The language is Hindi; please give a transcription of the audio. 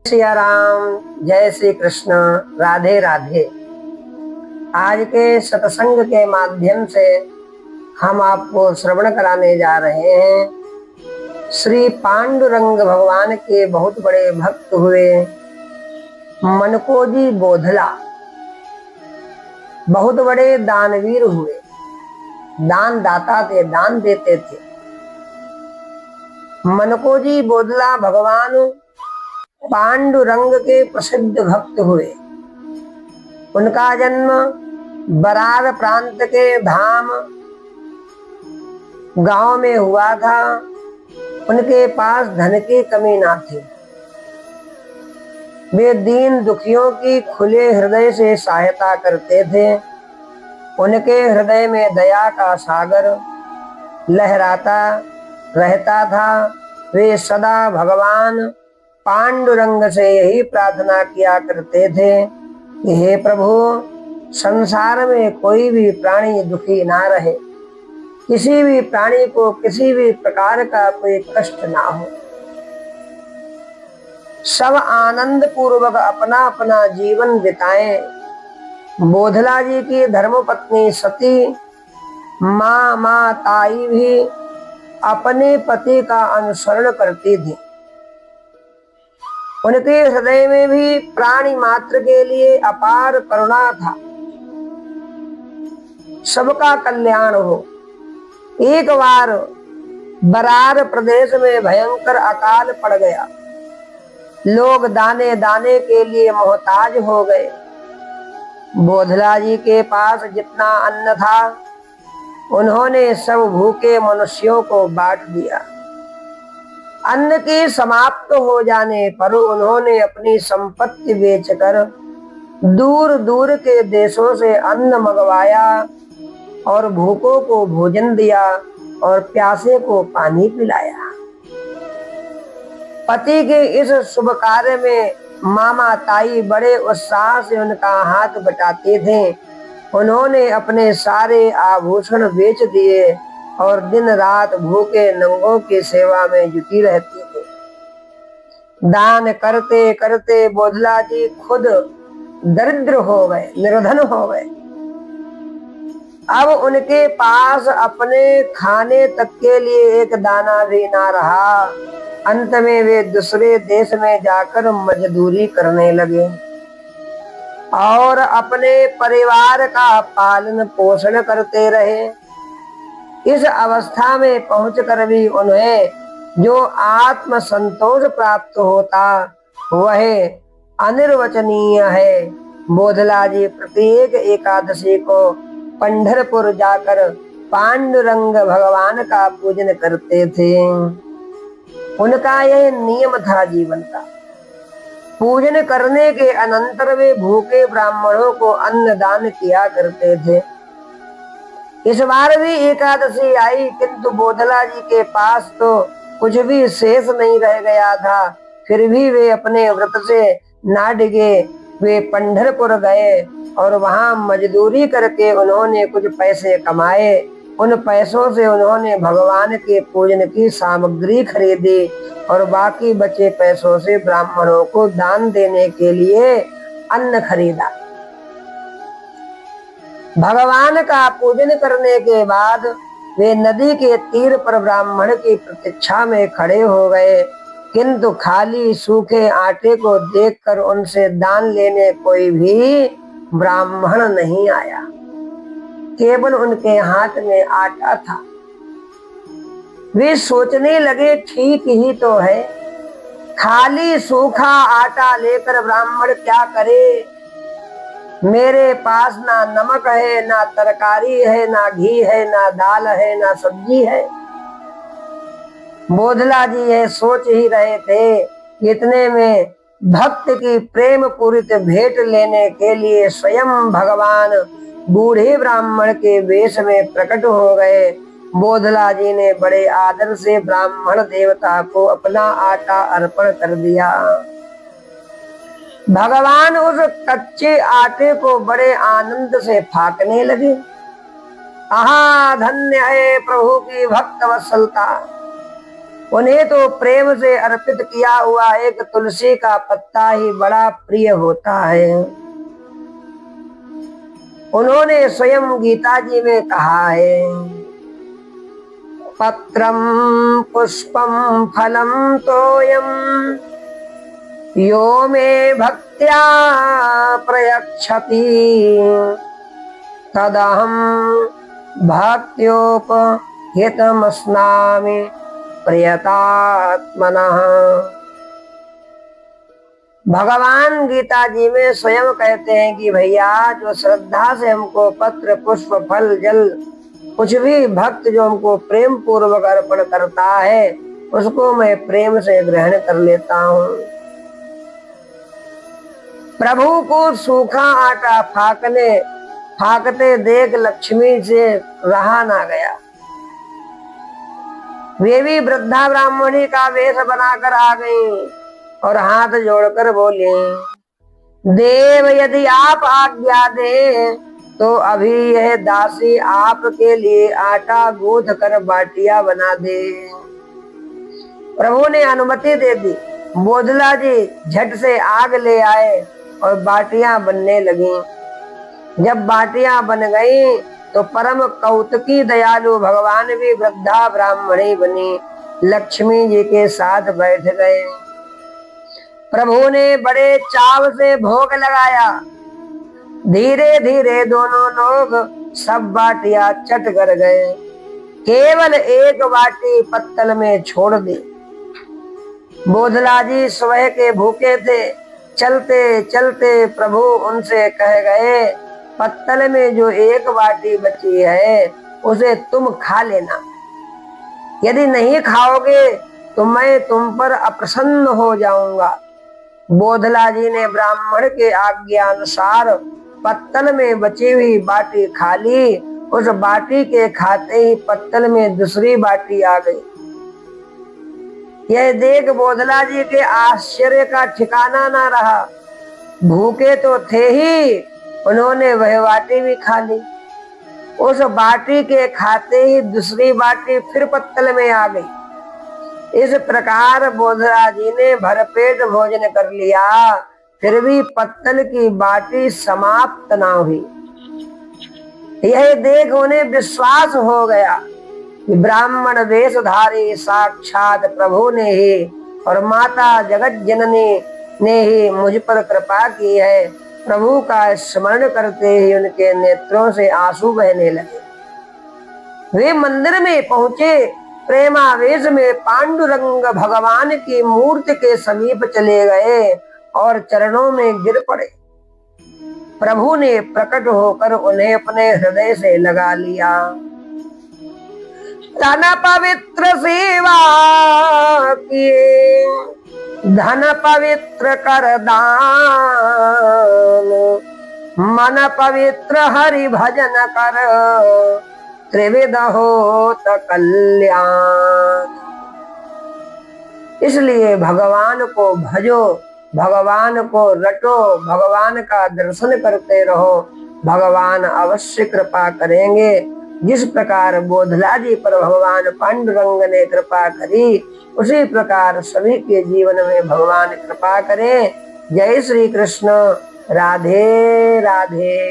सिया राम, जय श्री कृष्ण, राधे राधे। आज के सत्संग के माध्यम से हम आपको श्रवण कराने जा रहे हैं। श्री पांडुरंग भगवान के बहुत बड़े भक्त हुए मनकोजी बोधला, बहुत बड़े दानवीर हुए, दान दाता थे, दान देते थे। मनकोजी बोधला भगवान पांडुरंग के प्रसिद्ध भक्त हुए। उनका जन्म बरार प्रांत के धाम गांव में हुआ था। उनके पास धन की कमी ना थी। वे दीन दुखियों की खुले हृदय से सहायता करते थे। उनके हृदय में दया का सागर लहराता रहता था। वे सदा भगवान पांडुरंग से यही प्रार्थना किया करते थे कि हे प्रभु, संसार में कोई भी प्राणी दुखी ना रहे, किसी भी प्राणी को किसी भी प्रकार का कोई कष्ट ना हो, सब आनंद पूर्वक अपना अपना जीवन बिताएं। बोधला जी की धर्मपत्नी सती माँ ताई भी अपने पति का अनुसरण करती थी। उनके हृदय में भी प्राणी मात्र के लिए अपार करुणा था, सबका कल्याण हो। एक बार बरार प्रदेश में भयंकर अकाल पड़ गया। लोग दाने दाने के लिए मोहताज हो गए। बोधला जी के पास जितना अन्न था उन्होंने सब भूखे मनुष्यों को बांट दिया। अन्न के समाप्त हो जाने पर उन्होंने अपनी संपत्ति बेचकर दूर दूर के देशों से अन्न मंगवाया और भूखों को भोजन दिया और प्यासे को पानी पिलाया। पति के इस शुभ कार्य में मामा ताई बड़े उत्साह से उनका हाथ बटाते थे। उन्होंने अपने सारे आभूषण बेच दिए और दिन रात भूखे नंगों की सेवा में जुटी रहती थी। दान करते करते बोधला जी खुद दरिद्र हो गए, निर्धन हो गए। अब उनके पास अपने खाने तक के लिए एक दाना भी ना रहा। अंत में वे दूसरे देश में जाकर मजदूरी करने लगे और अपने परिवार का पालन पोषण करते रहे। इस अवस्था में पहुंचकर भी उन्हें जो आत्म संतोष प्राप्त होता वह अनिर्वचनीय है। बोधला जी प्रत्येक एकादशी को पंढरपुर जाकर पांडुरंग भगवान का पूजन करते थे। उनका यह नियम था जीवन का। पूजन करने के अनंतर वे भूखे ब्राह्मणों को अन्न दान किया करते थे। इस बार भी एकादशी आई, किंतु बोधला जी के पास तो कुछ भी शेष नहीं रह गया था। फिर भी वे अपने व्रत से ना डिगे। वे पंढरपुर गए और वहां मजदूरी करके उन्होंने कुछ पैसे कमाए। उन पैसों से उन्होंने भगवान के पूजन की सामग्री खरीदी और बाकी बचे पैसों से ब्राह्मणों को दान देने के लिए अन्न खरीदा। भगवान का पूजन करने के बाद वे नदी के तीर पर ब्राह्मण की प्रतीक्षा में खड़े हो गए, किंतु खाली सूखे आटे को देखकर उनसे दान लेने कोई भी ब्राह्मण नहीं आया। केवल उनके हाथ में आटा था। वे सोचने लगे, ठीक ही तो है, खाली सूखा आटा लेकर ब्राह्मण क्या करे। मेरे पास ना नमक है, ना तरकारी है, ना घी है, ना दाल है, ना सब्जी है। बोधला जी यह सोच ही रहे थे। इतने में भक्त की प्रेम पूरित भेंट लेने के लिए स्वयं भगवान बूढ़े ब्राह्मण के वेश में प्रकट हो गए। बोधला जी ने बड़े आदर से ब्राह्मण देवता को अपना आटा अर्पण कर दिया। भगवान उस कच्चे आटे को बड़े आनंद से फाकने लगे। आहा, धन्य है प्रभु की भक्त वत्सलता। उन्हें तो प्रेम से अर्पित किया हुआ एक तुलसी का पत्ता ही बड़ा प्रिय होता है। उन्होंने स्वयं गीता जी में कहा है, पत्रम पुष्पम फलम तोयम यो मे भक्त्या प्रयच्छति तदहं भक्त्योपहितमस्नामि प्रयतात्मनः। भगवान गीता जी में स्वयं कहते हैं कि भैया जो श्रद्धा से हमको पत्र पुष्प फल जल कुछ भी भक्त जो हमको प्रेम पूर्वक अर्पण करता है उसको मैं प्रेम से ग्रहण कर लेता हूँ। प्रभु को सूखा आटा फाकते देख लक्ष्मी से रहा ना गया। वे भी वृद्धा ब्राह्मणी का वेश बनाकर आ गई और हाथ जोड़कर बोले, देव यदि आप आज्ञा दे तो अभी यह दासी आपके लिए आटा गूंथ कर बाटियां बना दे। प्रभु ने अनुमति दे दी। बोधला जी झट से आग ले आए और बाटियां बनने लगी। जब बाटियां बन गई तो परम कौतुकी दयालु भगवान भी वृद्धा ब्राह्मणी बनी लक्ष्मी जी के साथ बैठ गए। प्रभु ने बड़े चाव से भोग लगाया। धीरे धीरे दोनों लोग सब बाटियां चट कर गए, केवल एक बाटी पत्तल में छोड़ दी। बोधला जी सुबह के भूखे थे। चलते चलते प्रभु उनसे कह गए, पत्तल में जो एक बाटी बची है उसे तुम खा लेना, यदि नहीं खाओगे तो मैं तुम पर अप्रसन्न हो जाऊंगा। बोधला जी ने ब्राह्मण के आज्ञा अनुसार पत्तल में बची हुई बाटी खा ली। उस बाटी के खाते ही पत्तल में दूसरी बाटी आ गई। यह देख बोधला जी के आश्चर्य का ठिकाना ना रहा। भूखे तो थे ही, उन्होंने वह बाटी भी खा ली। उस बाटी के खाते ही दूसरी बाटी फिर पत्तल में आ गई। इस प्रकार बोधला जी ने भरपेट भोजन कर लिया, फिर भी पत्तल की बाटी समाप्त ना हुई। यह देख उन्हें विश्वास हो गया कि ब्राह्मण वेशधारी साक्षात प्रभु ने ही और माता जगत जननी ने ही मुझ पर कृपा की है। प्रभु का स्मरण करते ही उनके नेत्रों से आंसू बहने लगे। वे मंदिर में पहुंचे। प्रेमावेश में पांडुरंग भगवान की मूर्ति के समीप चले गए और चरणों में गिर पड़े। प्रभु ने प्रकट होकर उन्हें अपने हृदय से लगा लिया। तन पवित्र सेवा किए, धन पवित्र कर दान, मन पवित्र हरि भजन कर, त्रिविध होत कल्याण। इसलिए भगवान को भजो, भगवान को रटो, भगवान का दर्शन करते रहो, भगवान अवश्य कृपा करेंगे। जिस प्रकार बोधला जी पर भगवान पांडुरंग ने कृपा करी उसी प्रकार सभी के जीवन में भगवान कृपा करें। जय श्री कृष्ण। राधे राधे।